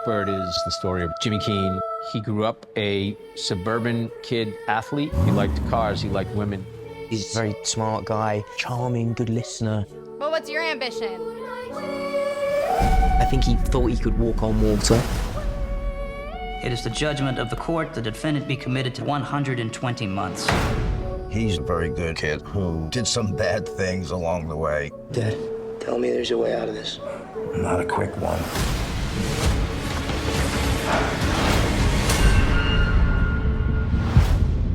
Blackbird is the story of Jimmy Keene. He grew up a suburban kid athlete. He liked cars, he liked women. He's a very smart guy, charming, good listener. Well, what's your ambition? I think he thought he could walk on water. It is the judgment of the court that the defendant be committed to 120 months. He's a very good kid who did some bad things along the way. Dad, tell me there's a way out of this. Not a quick one.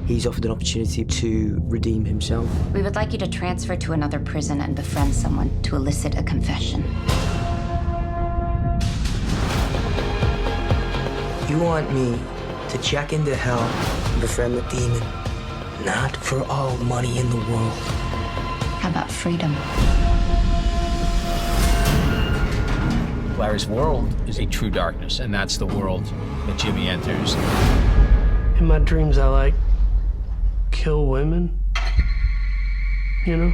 He's offered an opportunity to redeem himself. We would like you to transfer to another prison and befriend someone to elicit a confession. You want me to check into hell and befriend the demon? Not for all money in the world. How about freedom? Larry's world is a true darkness, and that's the world that Jimmy enters. In my dreams, I like kill women, you know?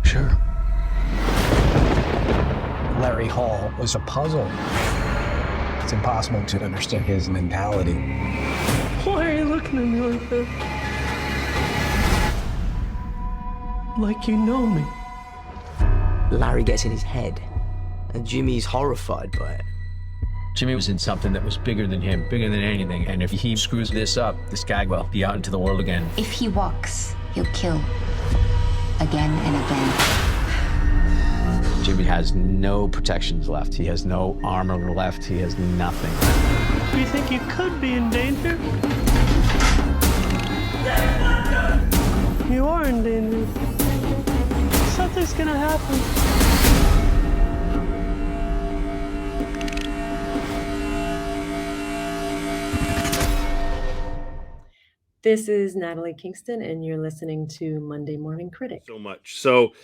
Sure. Larry Hall was a puzzle. It's impossible to understand his mentality. Why are you looking at me like that? Like you know me. Larry gets in his head, and Jimmy's horrified by it. Jimmy was in something that was bigger than him, bigger than anything, and if he screws this up, this guy will be out into the world again. If he walks, he'll kill. Again and again. Jimmy has no protections left. He has no armor left. He has nothing. Do you think you could be in danger? You are in danger. Something's gonna happen. This is Natalie Kingston, and you're listening to Monday Morning Critic. So much. So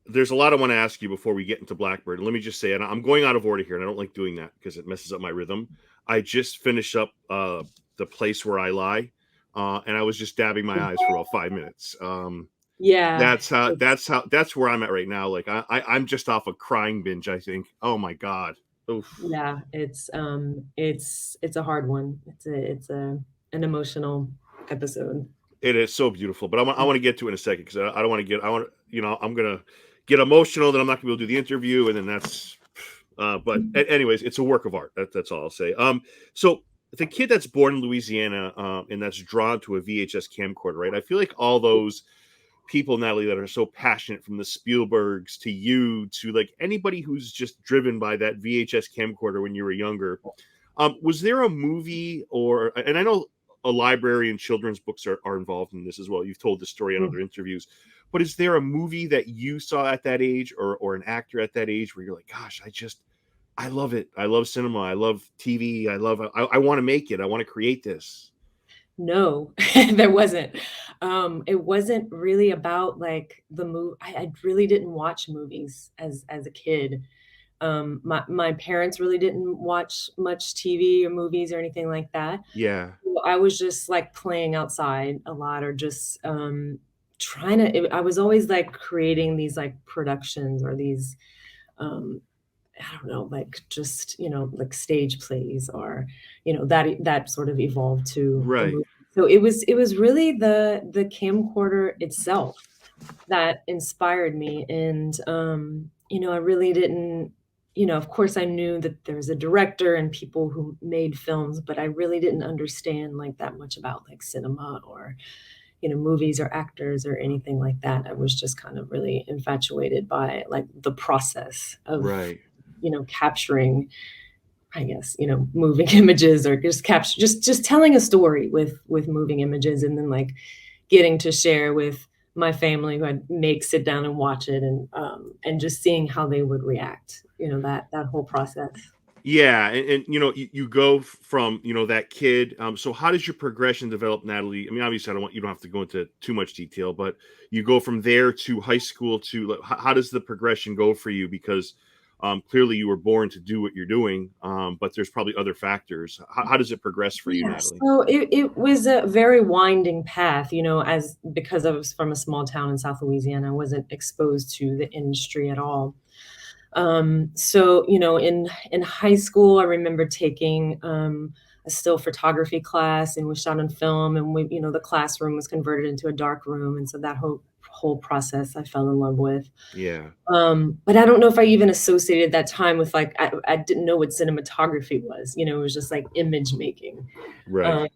there's a lot I want to ask you before we get into Blackbird. Let me just say, and I'm going out of order here, and I don't like doing that because it messes up my rhythm. I just finished up The Place Where I Lie, and I was just dabbing my eyes for about 5 minutes. Yeah, that's where I'm at right now. Like I'm just off a crying binge, I think. Oh my God. Oof. Yeah, it's a hard one. It's an emotional episode. It is so beautiful, but I want to get to it in a second because I don't want to get. I'm gonna get emotional. Then I'm not gonna be able to do the interview, and then that's. But anyways, it's a work of art. That's all I'll say. So the kid that's born in Louisiana, and that's drawn to a VHS camcorder, right? I feel like all those people, Natalie, that are so passionate, from the Spielbergs to you to like anybody who's just driven by that VHS camcorder when you were younger. Was there a movie and I know a library and children's books are involved in this as well. You've told the story in other interviews, but is there a movie that you saw at that age or an actor at that age where you're like, gosh, I love it. I love cinema. I love TV. I want to make it. I want to create this. No, there wasn't. It wasn't really about like the movie. I really didn't watch movies as a kid. My parents really didn't watch much TV or movies or anything like that. Yeah. I was just like playing outside a lot, or just I was always like creating these like productions or these I don't know, like just, like stage plays, or that sort of evolved to right. So it was really the camcorder itself that inspired me. And I really didn't, of course I knew that there was a director and people who made films, but I really didn't understand like that much about like cinema or movies or actors or anything like that. I was just kind of really infatuated by like the process of right. Capturing, I guess, moving images, or just telling a story with moving images, and then like getting to share with my family who I'd sit down and watch it, and just seeing how they would react, that whole process. Yeah. And you go from, that kid. So how does your progression develop, Natalie? I mean, obviously you don't have to go into too much detail, but you go from there to high school to how does the progression go for you? Because clearly you were born to do what you're doing, but there's probably other factors. How does it progress for you, Natalie? So it was a very winding path, because I was from a small town in South Louisiana. I wasn't exposed to the industry at all. So, in high school, I remember taking a still photography class, and we shot on film, and the classroom was converted into a dark room. And so that whole process I fell in love with. Yeah. But I don't know if I even associated that time with like, I didn't know what cinematography was, it was just like image making. Right. Um,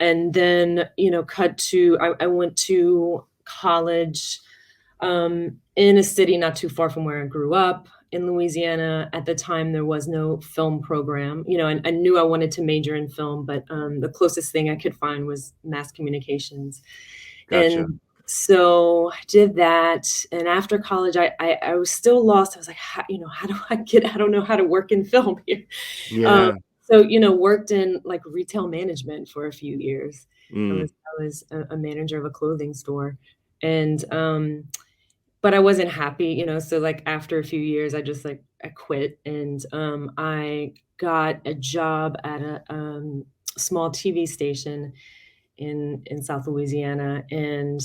and then, I went to college in a city not too far from where I grew up in Louisiana. At the time, there was no film program, and I knew I wanted to major in film, but the closest thing I could find was mass communications. Gotcha. And so I did that. And after college, I was still lost. I was like, how do I don't know how to work in film here. Um, Yeah. so, worked in like retail management for a few years. I Mm. was, I was a manager of a clothing store. And, but I wasn't happy, so like after a few years, I quit, and I got a job at a small TV station in South Louisiana, and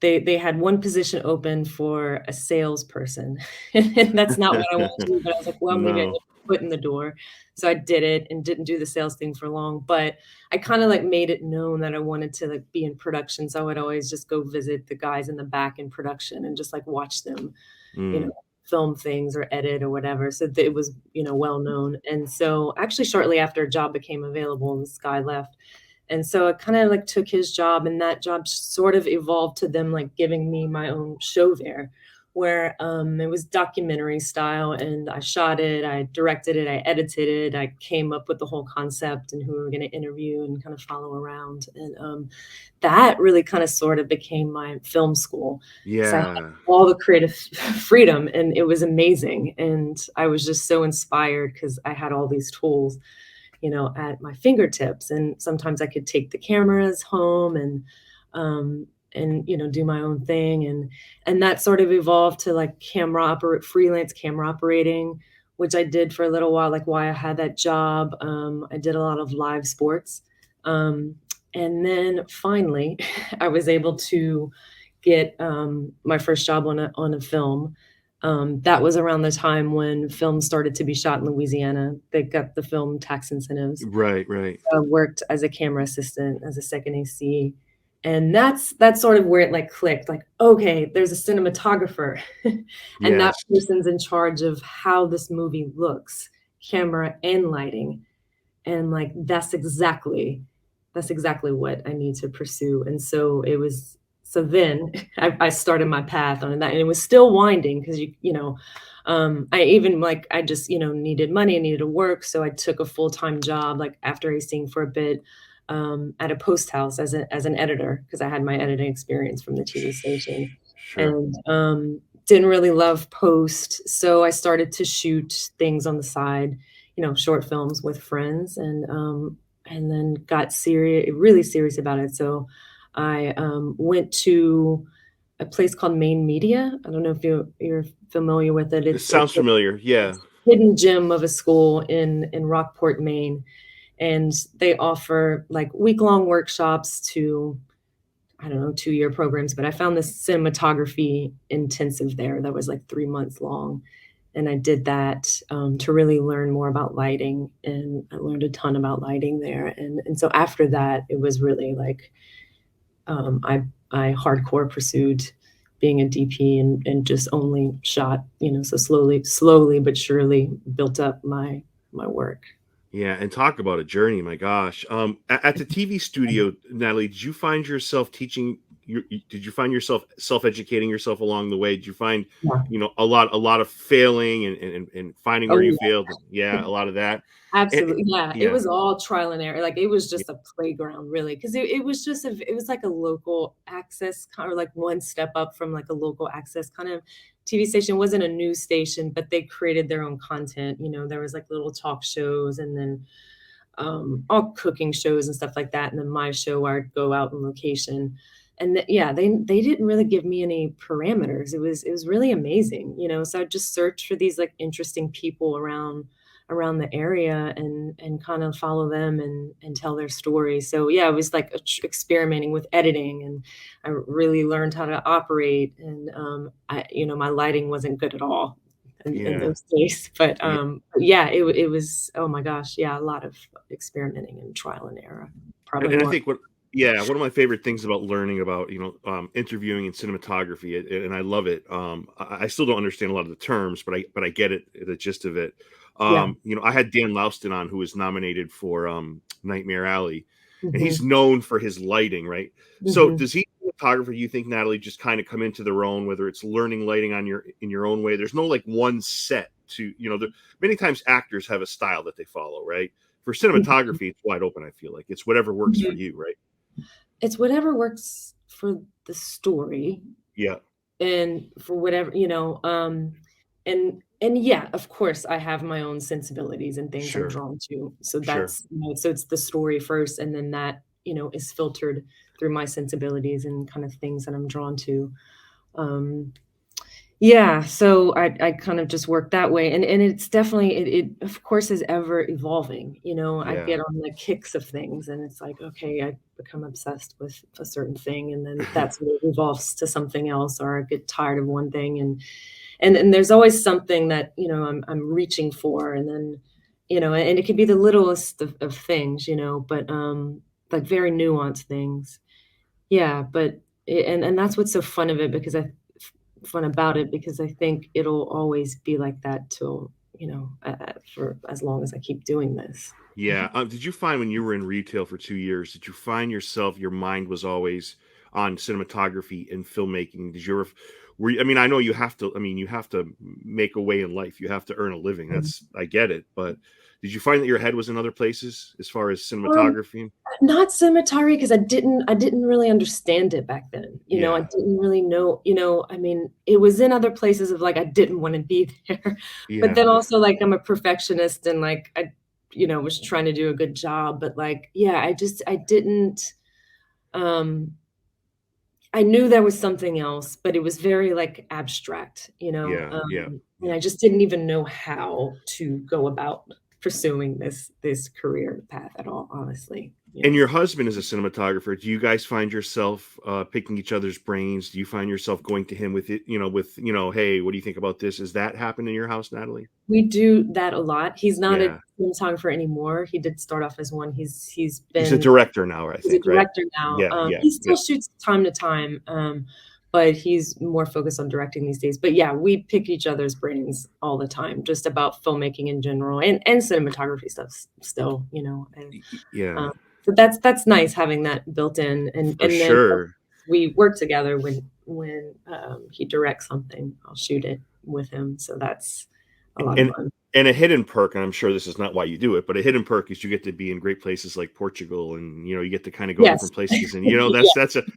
they had one position open for a salesperson. And that's not what I wanted to do, but I was like, well, maybe I No. get my foot in the door. So I did it and didn't do the sales thing for long, but I kind of like made it known that I wanted to like be in production. So I would always just go visit the guys in the back in production and just like watch them, you know, Mm. film things or edit or whatever. So that it was, well known. And so actually shortly after a job became available, this guy left. And so I kind of like took his job, and that job sort of evolved to them like giving me my own show there, where it was documentary style, and I shot it, I directed it, I edited it, I came up with the whole concept and who we were going to interview and kind of follow around. And that really kind of sort of became my film school, because I had Yeah. all the creative freedom, and it was amazing. And I was just so inspired because I had all these tools, at my fingertips. And sometimes I could take the cameras home and do my own thing. And that sort of evolved to like freelance camera operating, which I did for a little while, like why I had that job. I did a lot of live sports. And then finally I was able to get my first job on a film. That was around the time when films started to be shot in Louisiana. They got the film tax incentives. Right. Right. I worked as a camera assistant, as a second AC, and that's sort of where it, like, clicked, like, "Okay, there's a cinematographer, and that Yes. person's in charge of how this movie looks, camera and lighting." And, like, that's exactly what I need to pursue. And so then I started my path on that, and it was still winding because I even, like, I just, needed money, I needed to work, so I took a full-time job, like, after acing for a bit, at a post house as an editor, because I had my editing experience from the TV station. Sure. And, didn't really love post, so I started to shoot things on the side, short films with friends, and then got really serious about it. So I went to a place called Main Media. I don't know if you're familiar with it. It It's sounds familiar. Yeah. a hidden gem of a school in Rockport, Maine, and they offer like week-long workshops to, I don't know, 2-year programs. But I found this cinematography intensive there that was like 3 months long, and I did that to really learn more about lighting, and I learned a ton about lighting there. And so after that, it was really like I hardcore pursued being a DP, and just only shot, so slowly but surely built up my work. Yeah, and talk about a journey, my gosh. At the TV studio, Natalie, did you find yourself teaching? Did you find yourself self-educating yourself along the way? Did you find, Yeah. a lot of failing and finding Oh, where you yeah. failed? Yeah, a lot of that. And, Absolutely, yeah, it yeah, was all trial and error, like, it was yeah, just a playground, really, 'cause it was just it was like a local access or like one step up from, like, a local access kind of TV station. It wasn't a news station, but they created their own content. There was, like, little talk shows, and then, all cooking shows and stuff like that, and then my show where I'd go out on location. And yeah, they didn't really give me any parameters. It was really amazing, so I'd just search for these, like, interesting people around the area and kind of follow them and tell their story. So yeah, it was like experimenting with editing, and I really learned how to operate. And my lighting wasn't good at all in Yeah. those days, but Yeah. yeah, it was, oh my gosh, yeah, a lot of experimenting and trial and error, probably And I more. think one of my favorite things about learning about, interviewing and cinematography, and I love it. I still don't understand a lot of the terms, but I get it, the gist of it. Yeah. I had Dan Louston on, who was nominated for Nightmare Alley, and Mhm. he's known for his lighting, right? So Mhm. does he, cinematographer, you think, Natalie, just kind of come into their own, whether it's learning lighting in your own way? There's no like one set to, many times actors have a style that they follow, right? For Mhm. cinematography, it's wide open. I feel like it's whatever works for Mhm. you, right? It's whatever works for the story Yeah, and for whatever, and yeah, of course, I have my own sensibilities and things I'm sure, drawn to. So sure. that's, so it's the story first, and then that, is filtered through my sensibilities and kind of things that I'm drawn to. Um, Yeah, so I kind of just work that way, and it's definitely, it of course is ever evolving, I Yeah, get on the kicks of things, and it's like, okay, I become obsessed with a certain thing, and then that's when it evolves to something else, or I get tired of one thing, and there's always something that, I'm reaching for, and then, and it can be the littlest of things, but, like very nuanced things. Yeah, but and that's what's so fun of it, because fun about it, because I think it'll always be like that till, for as long as I keep doing this. yeah. Did you find when you were in retail for 2 years, did you find your mind was always on cinematography and filmmaking? Did you ever, I mean, I know you have to. I mean, you have to make a way in life. You have to earn a living. Mhm. I get it. But did you find that your head was in other places as far as Um, cinematography? Not cemetery, because I didn't really understand it back then, I Yeah, didn't really know, I mean, it was in other places of, like, I didn't wanna be there, but yeah, then also, like, I'm a perfectionist, and, like, I, was trying to do a good job, but, like, yeah, I didn't, um I knew there was something else, but it was very, like, abstract, yeah, yeah, and yeah. I just didn't even know how to go about pursuing this career path at all, honestly, And your husband is a cinematographer. Do you guys find yourself picking each other's brains? Do you find yourself going to him with it, hey, what do you think about this? Is that happen in your house, Natalie? We do that a lot. He's not a Yeah. cinematographer anymore. He did start off as one. He's a director now, I He's a think, right? director now. Yeah, yeah, He still yeah. shoots time to time, but he's more focused on directing these days. But yeah, we pick each other's brains all the time, just about filmmaking in general, and cinematography stuff still, and, Yeah, so that's nice having that built in, for and then sure. we work together when he directs something, I'll shoot it with him, so that's a lot of And fun. and a hidden perk, and I'm sure this is not why you do it, but a hidden perk is you get to be in great places like Portugal, and you get to kind of go Yes. different places, and Yeah,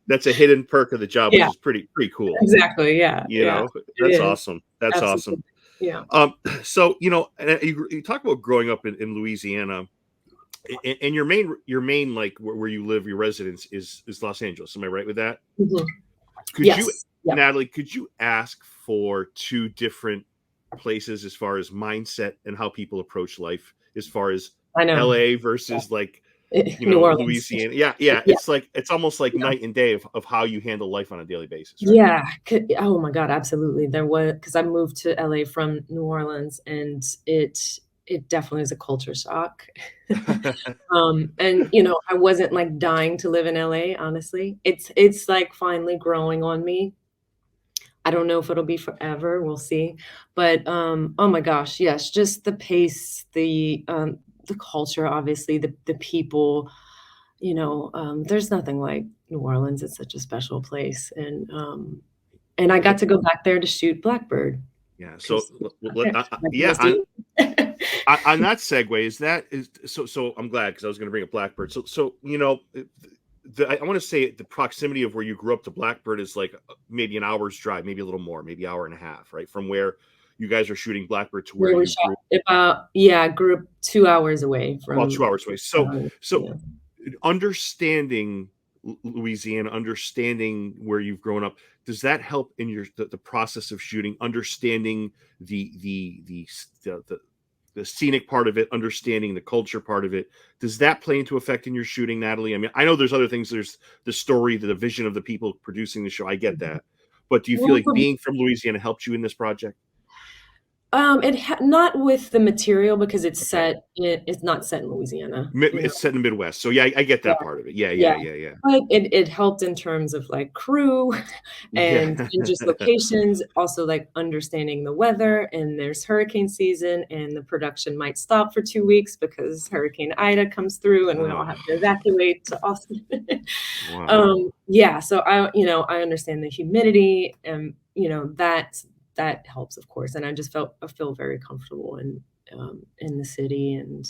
that's a hidden perk of the job, which yeah, is pretty cool. exactly, yeah, yeah, it That's is, awesome. That's awesome. absolutely, yeah. So and you talk about growing up in Louisiana, and your main like where you live, your residence is Los Angeles. Am I right with that? Mhm. Could you, Yes, yep. Natalie, could you ask for two different places as far as mindset and how people approach life, as far as I know, LA yeah. versus like, New Orleans. Louisiana? Yeah, yeah. Yeah, It's almost like yeah. night and day of how you handle life on a daily basis, right? Yeah, oh my god, absolutely, there was, because I moved to LA from New Orleans, and it definitely is a culture shock. And, I wasn't, like, dying to live in LA, honestly. It's, like, finally growing on me. I don't know if it'll be forever, we'll see, but, oh my gosh, yes, just the pace, the culture, obviously, the people, there's nothing like New Orleans, it's such a special place, and I got Let- to go back there to shoot Blackbird, yeah. So 'cause okay, I can yeah. just do it. On that segue, so I'm glad, because I was going to bring up Blackbird. So I want to say the proximity of where you grew up to Blackbird is like maybe an hour's drive, maybe a little more, maybe hour and a half, right, from where you guys are shooting Blackbird to where Where we you shot grew. about, yeah, I grew up 2 hours away About from, 2 hours away. So yeah. understanding Louisiana, understanding where you've grown up, does that help in the process of shooting? Understanding the the scenic part of it, understanding the culture part of it. Does that play into effect in your shooting, Natalie? I mean, I know there's other things. There's the story, the vision of the people producing the show. I get that. But do you feel like being from Louisiana helped you in this project? Not with the material, because it's it's not set in Louisiana. It's set in the Midwest. So yeah, I get that part of it. Yeah. But it helped in terms of like crew and just locations, also like understanding the weather, and there's hurricane season and the production might stop for 2 weeks because Hurricane Ida comes through and we all have to evacuate to Austin. So I understand the humidity, and that helps, of course. And I feel very comfortable in the city, and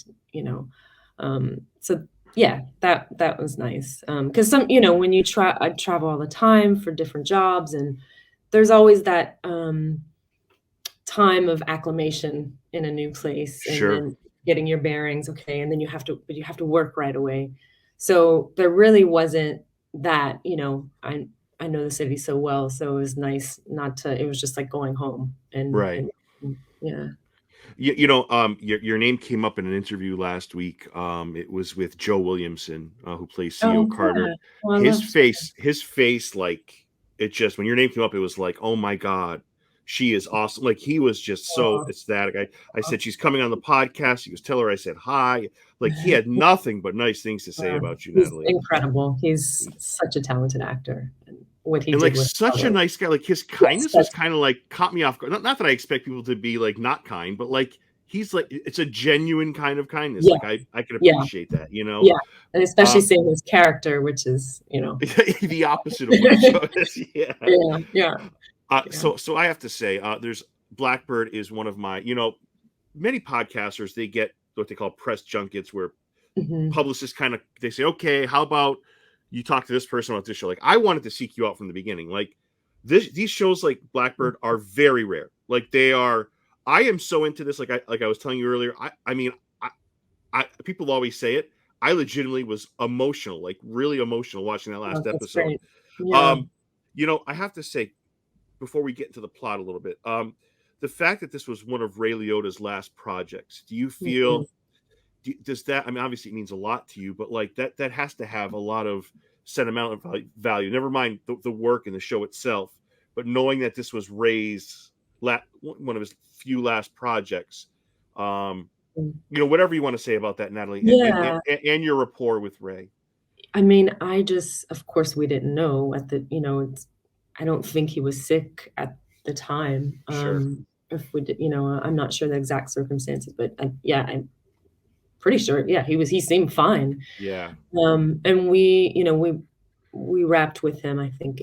so yeah, that was nice. Because when I travel all the time for different jobs, and there's always that time of acclimation in a new place, and then getting your bearings, okay, and then you have to work right away. So there really wasn't that. I know the city so well, so it was nice not to. It was just like going home, and yeah. Your name came up in an interview last week. It was with Joe Williamson, who plays CEO Carter. Yeah. Well, his face, like, it just, when your name came up, it was like, oh my God, she is awesome. Like, he was just so ecstatic. I said, she's coming on the podcast. He goes, tell her I said hi. Like, he had nothing but nice things to say about you, Natalie. He's incredible. He's such a talented actor. And what he did like with such a nice guy. Like, his kindness was kind of like caught me off guard. Not that I expect people to be like not kind, but like, he's like, it's a genuine kind of kindness. Yeah. Like, I can appreciate that, Yeah. And especially seeing his character, which is, the opposite of what it is. Yeah. So I have to say, there's Blackbird is one of my, many podcasters, they get what they call press junkets, where publicists they say, okay, how about you talk to this person about this show? Like, I wanted to seek you out from the beginning. Like, these shows like Blackbird are very rare. Like, they are. I am so into this. Like I was telling you earlier. I mean, people always say it. I legitimately was emotional, like really emotional, watching that last episode. Great. Yeah. I have to say, before we get into the plot a little bit, the fact that this was one of Ray Liotta's last projects, do you feel? Does that? I mean, obviously, it means a lot to you, but like that has to have a lot of sentimental value. Never mind the work and the show itself, but knowing that this was Ray's one of his few last projects. Whatever you want to say about that, Natalie, and your rapport with Ray. I mean, of course, we didn't know at the, I don't think he was sick at the time. If we did, I'm not sure the exact circumstances, but I'm pretty sure. Yeah, he seemed fine. Yeah. And we wrapped with him, I think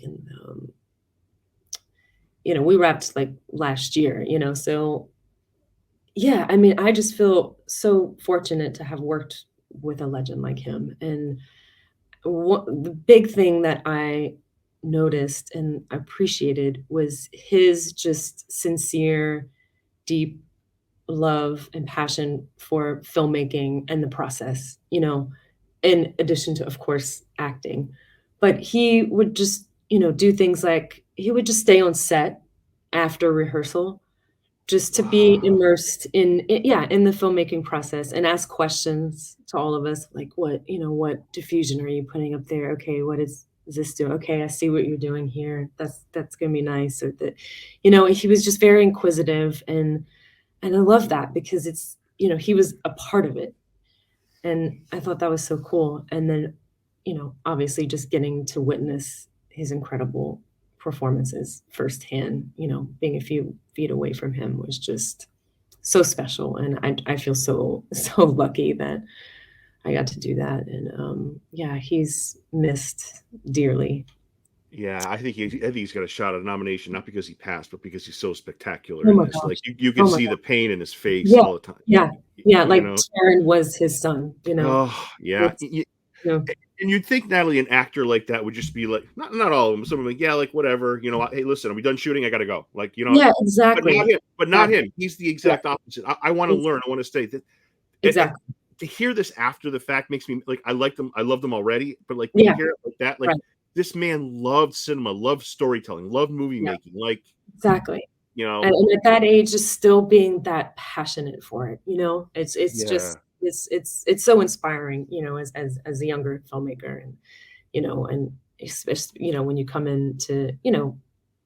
we wrapped like last year, so yeah, I mean, I just feel so fortunate to have worked with a legend like him. And the big thing that I noticed and appreciated was his just sincere, deep love and passion for filmmaking and the process, in addition to, of course, acting. But he would just, do things like he would just stay on set after rehearsal just to be immersed in the filmmaking process and ask questions to all of us, like, what diffusion are you putting up there? Okay, what is this doing? Okay, I see what you're doing here. That's gonna be nice. Or that, he was just very inquisitive, and I love that because it's, he was a part of it. And I thought that was so cool. And then, obviously just getting to witness his incredible performances firsthand, being a few feet away from him was just so special. And I feel so lucky that I got to do that. And he's missed dearly. Yeah, I think he's got a shot at a nomination, not because he passed, but because he's so spectacular in this. Like, you can see the pain in his face all the time. Yeah, like Taron was his son, Oh, yeah. And you'd think, Natalie, an actor like that would just be like, not all of them, some of them, like, whatever, hey, listen, are we done shooting? I got to go. Like, Yeah, exactly. But not him. He's the exact opposite. I want to learn. I want to stay. Exactly. To hear this after the fact makes me, like, I like them. I love them already. But, like, when you hear it like that, like, this man loved cinema, loved storytelling, loved movie making. Like, exactly. you know, and at that age, just still being that passionate for it, it's yeah. just it's so inspiring, as a younger filmmaker, and especially, when you come into,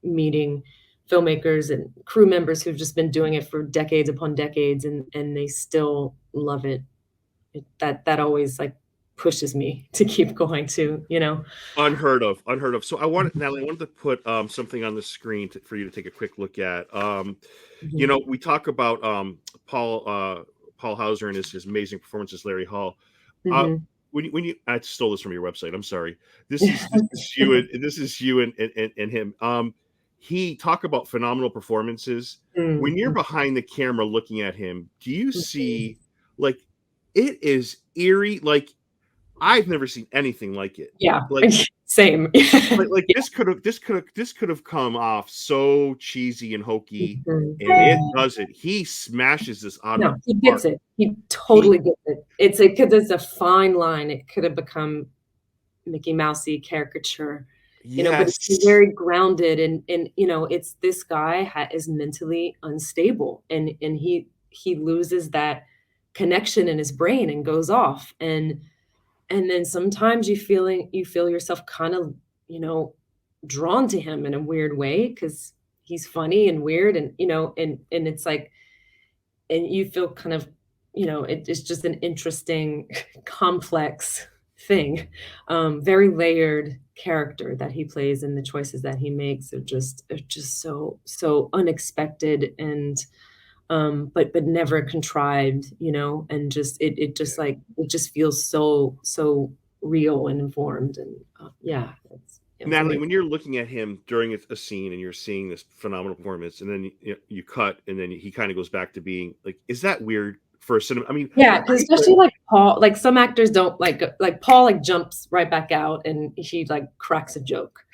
meeting filmmakers and crew members who've just been doing it for decades upon decades, and they still love it. That always like pushes me to keep going too. Unheard of, unheard of. So Natalie, I wanted to put something on the screen for you to take a quick look at. Mhm. We talk about Paul Hauser and his amazing performance as Larry Hall. Uh, Mhm. when you I stole this from your website. I'm sorry. This is you and this is you and him. He talk about phenomenal performances. When you're Mhm. behind the camera looking at him, do you Mhm. see like it is eerie? Like I've never seen anything like it. Yeah. Like Same. like Yeah. this could have come off so cheesy and hokey, Mhm. and it doesn't. He smashes this out of No, the he park. gets it. He He totally gets it. It's a fine line. It could have become Mickey Mousey caricature, but yes. it's very grounded, and it's this guy is mentally unstable, and he loses that connection in his brain and goes off, and then sometimes you feel yourself kind of, you know, drawn to him in a weird way because he's funny and weird, and it's like, and you feel kind of, it's just an interesting, complex thing, very layered character that he plays, and the choices that he makes are just so unexpected, and but never contrived, and just it just like it just feels so real and informed, and yeah, it was Natalie, amazing. when you're looking at him during a scene and you're seeing this phenomenal performance, and then you cut, and then he kind of goes back to being like, is that weird for a cinema? I mean, Yeah, because I especially like Paul, like some actors don't like Paul like jumps right back out and he like cracks a joke.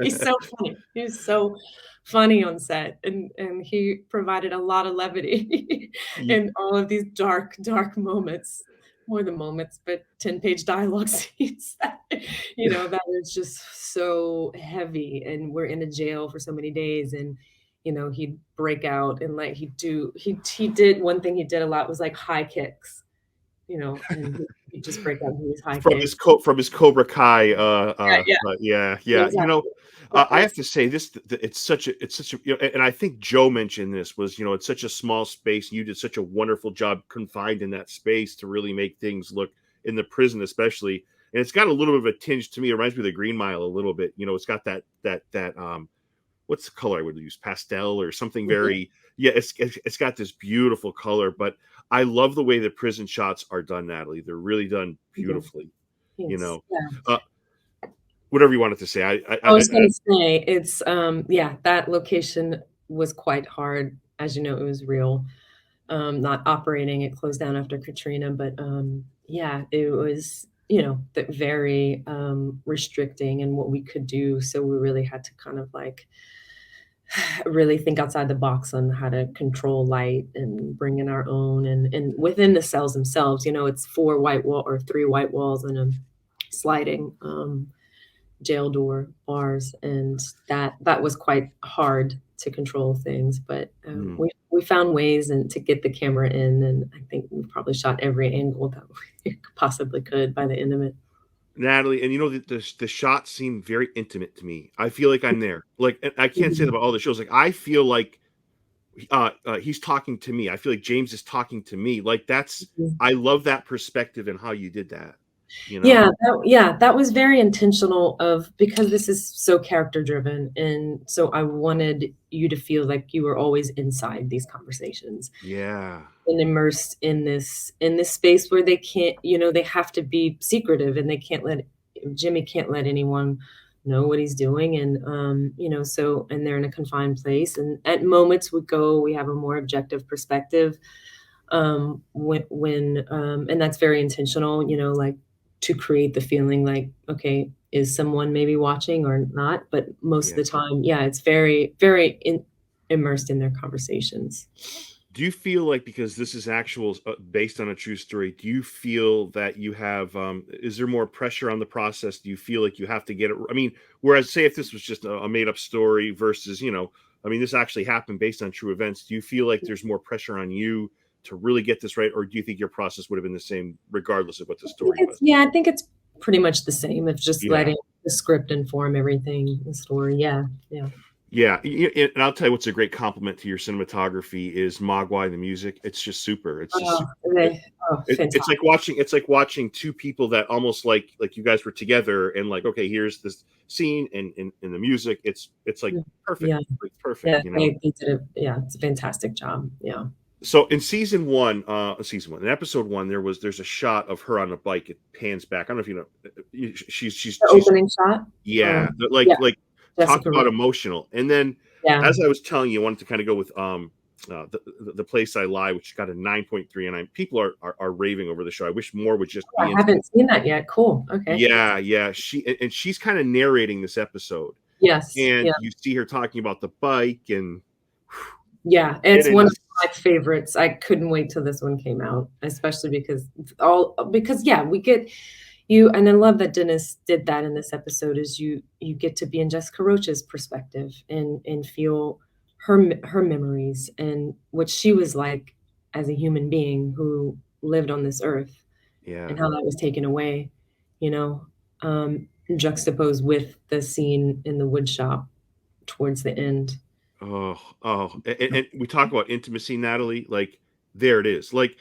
He's so funny. He's so funny on set, and he provided a lot of levity Ye- in all of these dark moments. More than moments, but 10-page dialogue scenes that, that is just so heavy, and we're in a jail for so many days, and, he'd break out and, like, he did one thing he did a lot was, like, high kicks, and he'd just break out in these high kicks. from his Cobra Kai. Yeah, yeah, Yeah, yeah, yeah. exactly. I have to say this. It's such a. And I think Joe mentioned this was, it's such a small space. You did such a wonderful job confined in that space to really make things look in the prison, especially. And it's got a little bit of a tinge to me. It reminds me of the Green Mile a little bit. It's got that what's the color I would use? Pastel or something Mhm. very, yeah, it's got this beautiful color, but I love the way the prison shots are done, Natalie. They're really done Yeah, beautifully, you yes, know. yeah. Uh, whatever you wanted to say. I was gonna say, it's, yeah, that location was quite hard. As you know, it was real, not operating. It closed down after Katrina, but, yeah, it was, very, restricting in what we could do, so we really had to kind of, like, really think outside the box on how to control light and bring in our own, and within the cells themselves, it's 4 white wall or 3 white walls and a sliding, jail door bars, and that was quite hard to control things, but, Mm. we found ways and to get the camera in, and I think we probably shot every angle that we possibly could by the end of it. Natalie, and the shots seem very intimate to me. I feel like I'm there. Like, and I can't say that Mhm, about all the shows. Like, I feel like he's talking to me. I feel like James is talking to me. Like mhm. I love that perspective and how you did that. You know? That was very intentional of because this is so character driven, and so I wanted you to feel like you were always inside these conversations Yeah. and immersed in this space where they can't, they have to be secretive, and they can't let Jimmy can't let anyone know what he's doing, and, so and they're in a confined place, and at moments we have a more objective perspective, and that's very intentional, like, to create the feeling like, "Okay, is someone maybe watching or not?" But most of Yeah. the time, yeah, it's very, very immersed in their conversations. Do you feel like, because this is actual based on a true story, do you feel that you have is there more pressure on the process? Do you feel like you have to get it? I mean, whereas say if this was just a made up story versus, I mean, this actually happened based on true events. Do you feel like there's more pressure on you to really get this right, or do you think your process would have been the same regardless of what the story was? Yeah, I think it's pretty much the same. It's just Yeah. letting the script inform everything, the story. Yeah, yeah. Yeah, and I'll tell you what's a great compliment to your cinematography is Mogwai, the music. It's just super. It's just it's like watching two people that almost like you guys were together, and like, okay, here's this scene and in the music. It's like perfect. Yeah. Like perfect. Yeah, they did it's a fantastic job. Yeah. So in season one, in episode one, there's a shot of her on a bike. It pans back. I don't know if you know. She's opening shot. Yeah, like talk about emotional. And then, as I was telling you, I wanted to kind of go with the Place I Lie, which got a 9.3, and people are raving over the show. I wish more would just. I haven't seen that yet. Cool. Okay. Yeah. She's kind of narrating this episode. Yes. And you see her talking about the bike and. Yeah, it's one of my favorites. I couldn't wait till this one came out, especially because we get you, and I love that Dennis did that in this episode. Is you get to be in Jessica Roach's perspective and feel her memories and what she was like as a human being who lived on this earth, and how that was taken away, juxtaposed with the scene in the wood shop towards the end. And we talk about intimacy, Natalie. Like, there it is. Like,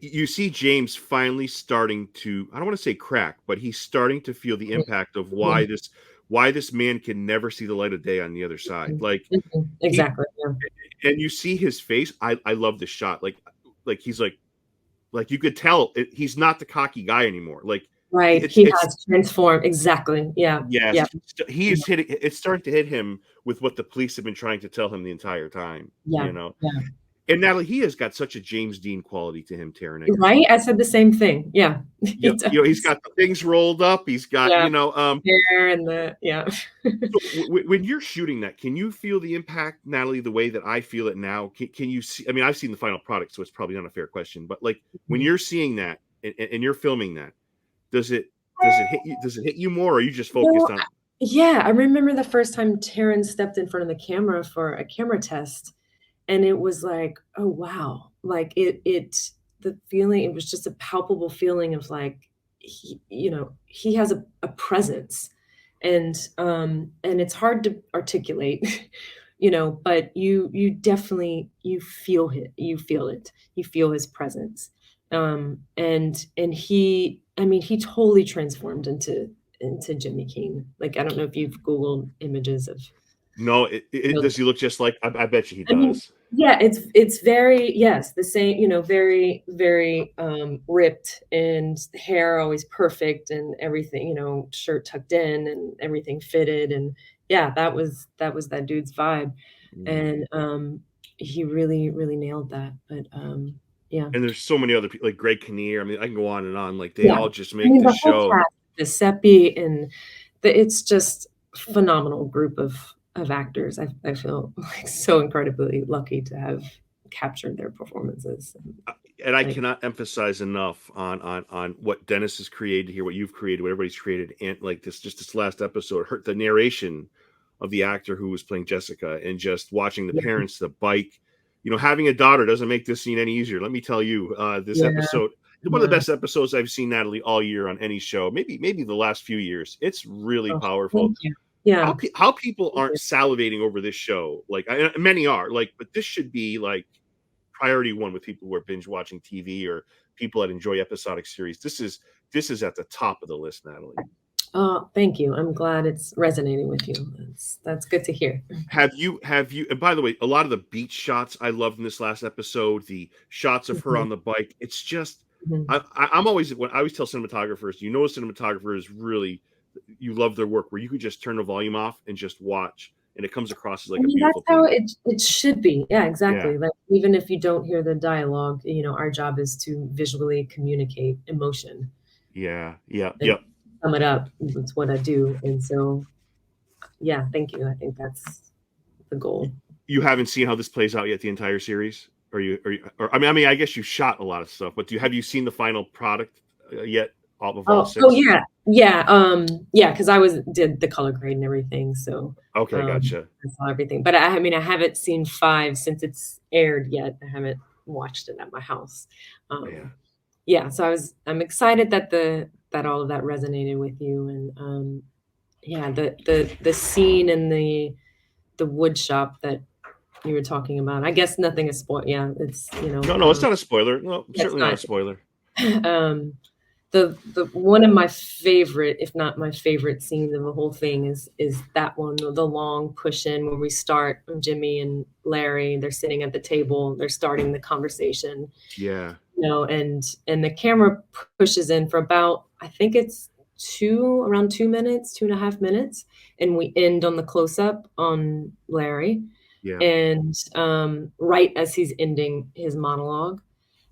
you see James finally starting to, I don't want to say crack, but he's starting to feel the impact of why this man can never see the light of day on the other side. Like, exactly. And you see his face. I love this shot. Like he's like you could tell he's not the cocky guy anymore. Like, right. He has transformed. Exactly. Yeah. Yes. Yeah. He is hitting. It's starting to hit him with what the police have been trying to tell him the entire time. Yeah. Yeah. And Natalie, he has got such a James Dean quality to him, Taron Egerton. Right? I said the same thing. Yeah. He's got the things rolled up. He's got, hair and So when you're shooting that, can you feel the impact, Natalie, the way that I feel it now? Can you see? I mean, I've seen the final product, so it's probably not a fair question. But like when you're seeing that and you're filming that, does it hit you? Does it hit you more, or are you just focused on? Yeah, I remember the first time Taron stepped in front of the camera for a camera test. And it was like, oh, wow. Like the feeling, it was just a palpable feeling of like, he has a presence and it's hard to articulate, but you definitely, you feel it, you feel his presence. And he totally transformed into Jimmy Keene. Like, I don't know if you've Googled images of. No, does he look just like? I bet you he does. Yeah, it's very, yes, the same, very, very ripped, and hair always perfect and everything, shirt tucked in and everything fitted, and yeah, that was that dude's vibe. And he really, really nailed that. But yeah. And there's so many other people like Greg Kinnear. I mean, I can go on and on. Like they all just make the show. The Seppi and it's just phenomenal group of actors. I feel like so incredibly lucky to have captured their performances. And I cannot emphasize enough on what Dennis has created here, what you've created, what everybody's created, and like this last episode, the narration of the actor who was playing Jessica, and just watching the parents, the bike. Having a daughter doesn't make this scene any easier. Let me tell you, this episode, one of the best episodes I've seen, Natalie, all year on any show. Maybe the last few years. It's really powerful. Yeah, how people aren't salivating over this show, like many are, like, but this should be like priority one with people who are binge watching TV or people that enjoy episodic series. This is at the top of the list, Natalie. Oh, thank you. I'm glad it's resonating with you. That's good to hear. Have you? And by the way, a lot of the beach shots I loved in this last episode. The shots of her on the bike. It's just I'm always, when I always tell cinematographers, a cinematographer is really. You love their work where you could just turn the volume off and just watch, and it comes across as like a beautiful that's how it should be. Yeah, exactly. Yeah. Like, even if you don't hear the dialogue, our job is to visually communicate emotion. Yeah. Sum it up. That's what I do. And so, yeah, thank you. I think that's the goal. You haven't seen how this plays out yet, the entire series? or I mean, I guess you shot a lot of stuff, but have you seen the final product yet? All Oh, six? Yeah, because did the color grade and everything, so Okay, gotcha. I saw everything. But I mean, I haven't seen 5 since it's aired yet. I haven't watched it at my house. Yeah, so I'm excited that all of that resonated with you, and yeah, the scene in the wood shop that you were talking about. I guess nothing is spoiled. Yeah, it's No, it's not a spoiler. No, certainly not a spoiler. The one of my favorite, if not my favorite scenes of the whole thing is that one, the long push in where we start Jimmy and Larry, they're sitting at the table, they're starting the conversation. Yeah. And the camera pushes in for about, I think it's around 2 minutes, 2.5 minutes, and we end on the close up on Larry. Yeah. And right as he's ending his monologue,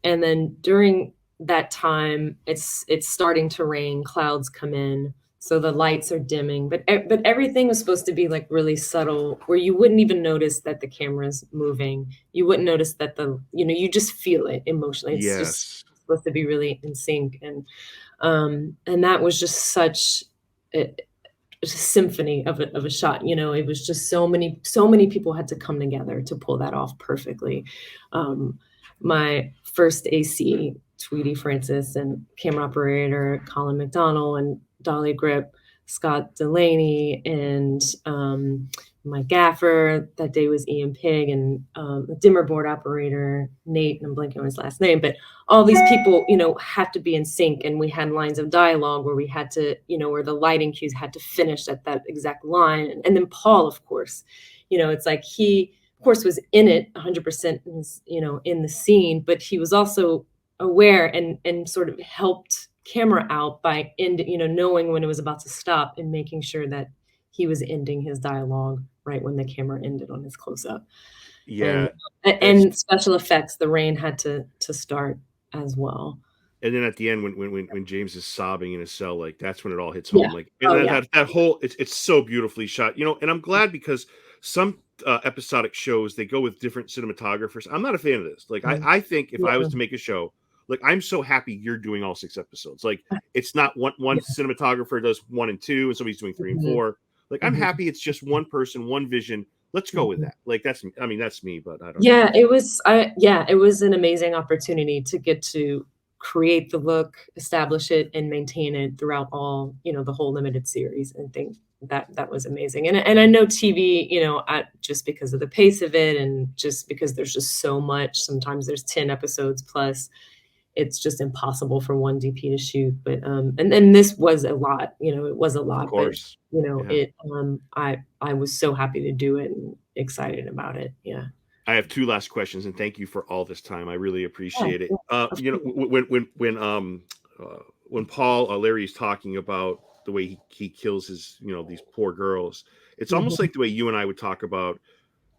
and then during that time, it's starting to rain, clouds come in, so the lights are dimming, but everything was supposed to be like really subtle, where you wouldn't even notice that the camera's moving. You wouldn't notice that you just feel it emotionally. It's just supposed to be really in sync, and that was just such a symphony of a shot. It was just so many people had to come together to pull that off perfectly. My first AC, Tweety Francis, and camera operator Colin McDonnell, and Dolly Grip, Scott Delaney, and my gaffer that day was Ian Pig, and the dimmer board operator Nate, and I'm blanking on his last name, but all these people have to be in sync, and we had lines of dialogue where we had to where the lighting cues had to finish at that exact line. And then Paul, of course, it's like he of course was in it 100% in the scene, but he was also aware and sort of helped camera out by knowing when it was about to stop and making sure that he was ending his dialogue right when the camera ended on his close-up. Yeah. And special effects, the rain had to start as well. And then at the end, when James is sobbing in his cell, like that's when it all hits home. Like, and that whole, it's so beautifully shot, and I'm glad, because some episodic shows, they go with different cinematographers. I'm not a fan of this. Like, I think if I was to make a show, like, I'm so happy you're doing all 6 episodes. Like, it's not one cinematographer does 1 and 2 and somebody's doing 3 and 4. Like, I'm happy it's just one person, one vision. Let's go with that. Like, that's me, but I don't know. It was an amazing opportunity to get to create the look, establish it, and maintain it throughout all, the whole limited series. And think that was amazing. And I know TV, just because of the pace of it, and just because there's just so much, sometimes there's 10 episodes plus, it's just impossible for one DP to shoot. But and this was a lot, it was a lot. Of course. But I was so happy to do it and excited about it. Yeah. I have 2 last questions, and thank you for all this time. I really appreciate it. When Paul Larry is talking about the way he kills his, these poor girls, it's almost like the way you and I would talk about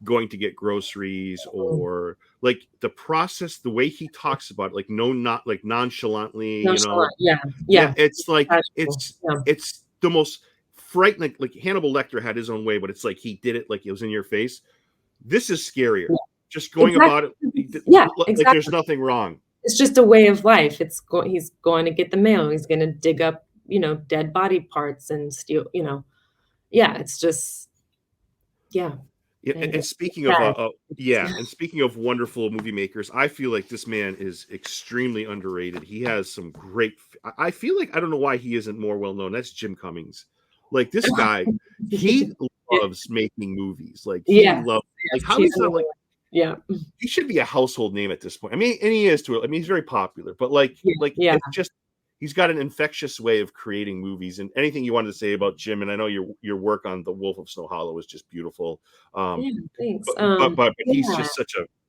going to get groceries, or like the process, the way he talks about it, like not like nonchalantly, Yeah. It's like it's the most frightening. Like Hannibal Lecter had his own way, but it's like he did it like it was in your face. This is scarier. Just going about it. Like there's nothing wrong. It's just a way of life. He's going to get the mail. He's going to dig up, dead body parts and steal, it's just, And speaking of and speaking of wonderful movie makers, I feel like this man is extremely underrated. He has some great. I feel like I don't know why he isn't more well known. That's Jim Cummings. Like this guy, he loves making movies. Like he loves. Like how he's not like. Yeah, he should be a household name at this point. I mean, and he is too. I mean, he's very popular, but it's just. He's got an infectious way of creating movies. And anything you wanted to say about Jim, and I know your work on The Wolf of Snow Hollow is just beautiful. Thanks. But he's just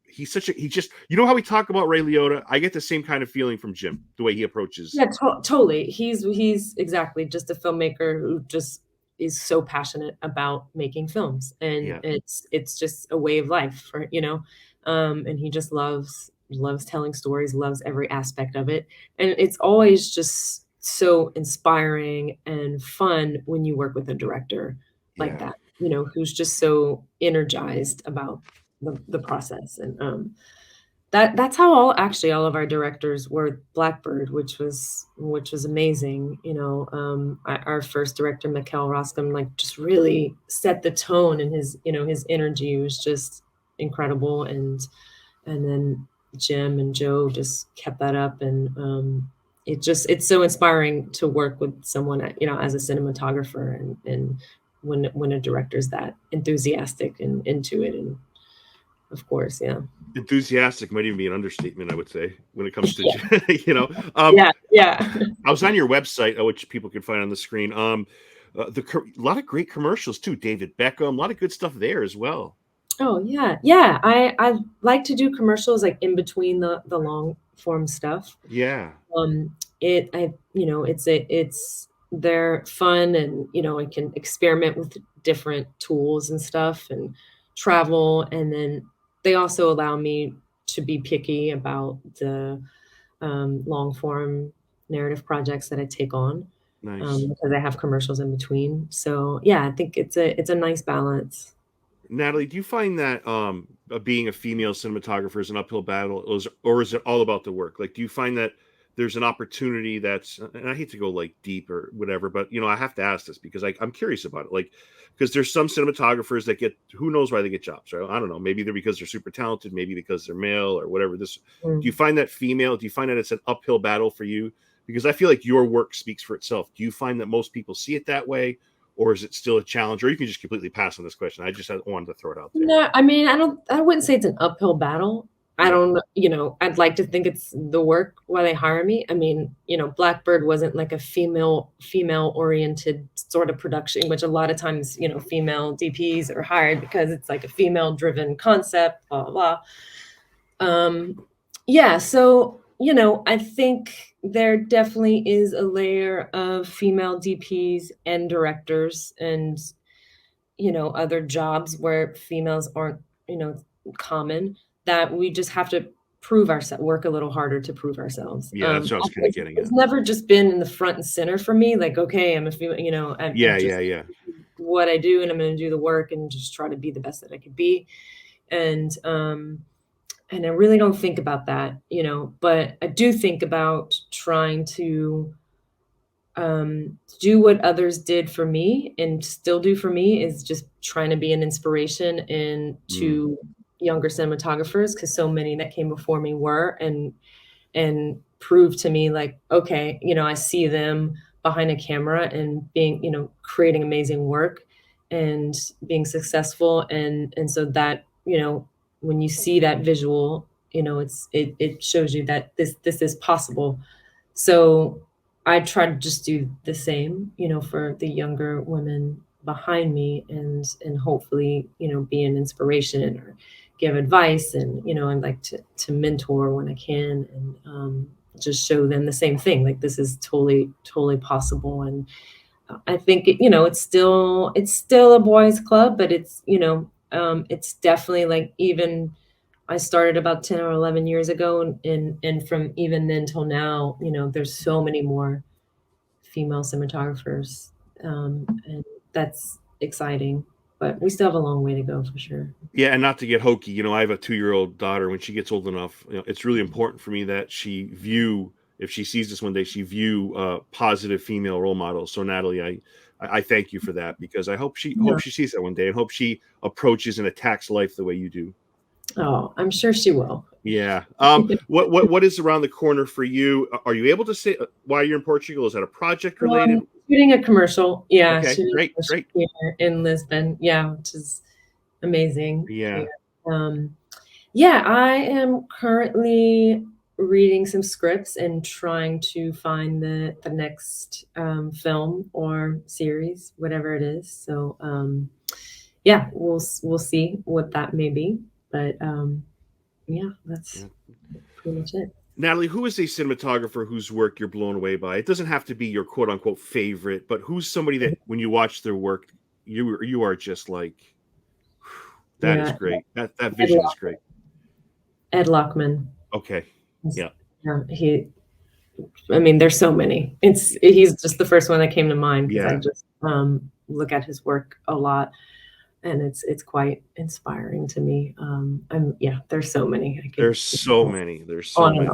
he just how we talk about Ray Liotta. I get the same kind of feeling from Jim, the way he approaches. Yeah, totally. He's exactly just a filmmaker who just is so passionate about making films, and it's just a way of life for and he just loves telling stories, loves every aspect of it. And it's always just so inspiring and fun when you work with a director like that, who's just so energized about the process. And that's how all of our directors were Blackbird, which was amazing. Our first director, Mikkel Roscom, like just really set the tone, and his energy was just incredible. And then Jim and Joe just kept that up, and it's so inspiring to work with someone, as a cinematographer, and when a director's that enthusiastic and into it, and of course, yeah. Enthusiastic might even be an understatement, I would say, when it comes to yeah. I was on your website, which people can find on the screen. A lot of great commercials too. David Beckham, a lot of good stuff there as well. Oh yeah. I like to do commercials like in between the long form stuff. Yeah. They're fun, and I can experiment with different tools and stuff and travel, and then they also allow me to be picky about the long form narrative projects that I take on. Nice. Because I have commercials in between. So yeah, I think it's a nice balance. Natalie, do you find that being a female cinematographer is an uphill battle, or is it all about the work? Like, do you find that there's an opportunity that's, and I hate to go like deep or whatever, but I have to ask this because I'm curious about it. Like, because there's some cinematographers that get, who knows why they get jobs, right? I don't know. Maybe they're because they're super talented, maybe because they're male or whatever. Do you find that do you find that it's an uphill battle for you? Because I feel like your work speaks for itself. Do you find that most people see it that way? Or is it still a challenge? Or you can just completely pass on this question. I just wanted to throw it out there. No, I mean, I wouldn't say it's an uphill battle. I don't, I'd like to think it's the work why they hire me. I mean, Blackbird wasn't like a female oriented sort of production, which a lot of times, female DPs are hired because it's like a female driven concept, blah, blah, blah. Yeah. So, I think there definitely is a layer of female DPs and directors and, other jobs where females aren't, common, that we just have to work a little harder to prove ourselves. Yeah, that's what I was kind of getting at. It's never just been in the front and center for me. Like, okay, I'm a female, I'm yeah. what I do, and I'm going to do the work and just try to be the best that I could be. And I really don't think about that, but I do think about trying to do what others did for me and still do for me, is just trying to be an inspiration to younger cinematographers, because so many that came before me were, and proved to me like, okay, I see them behind a camera and being, creating amazing work and being successful. And so that, when you see that visual, it shows you that this is possible. So I try to just do the same, for the younger women behind me, and hopefully, be an inspiration or give advice, and I'd like to mentor when I can, and just show them the same thing. Like, this is totally possible. And I think it's still a boys' club, but it's it's definitely like, even I started about 10 or 11 years ago, and from even then till now, there's so many more female cinematographers, and that's exciting. But we still have a long way to go, for sure. Yeah, and not to get hokey, I have a 2-year-old daughter. When she gets old enough, it's really important for me that if she sees this one day, she view positive female role models. So Natalie, I thank you for that, because I hope she sees that one day, and hope she approaches and attacks life the way you do. Oh, I'm sure she will. Yeah. What is around the corner for you? Are you able to say why you're in Portugal? Is that a project related? Shooting a commercial. Yeah. Okay, great. Here in Lisbon. Yeah, which is amazing. Yeah. I am currently reading some scripts and trying to find the next film or series, whatever it is. So we'll see what that may be. But that's pretty much it. Natalie, who is a cinematographer whose work you're blown away by? It doesn't have to be your quote unquote favorite, but who's somebody that when you watch their work, you are just like, that is great. That vision is great. Ed Lockman. Okay. Yeah. There's so many. He's just the first one that came to mind, because Yeah. I just look at his work a lot. and it's quite inspiring to me. There's so many. There's so many. There's so on and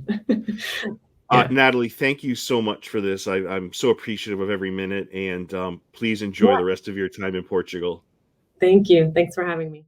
many. on. Yeah. Natalie, thank you so much for this. I'm so appreciative of every minute, and please enjoy Yeah. the rest of your time in Portugal. Thank you. Thanks for having me.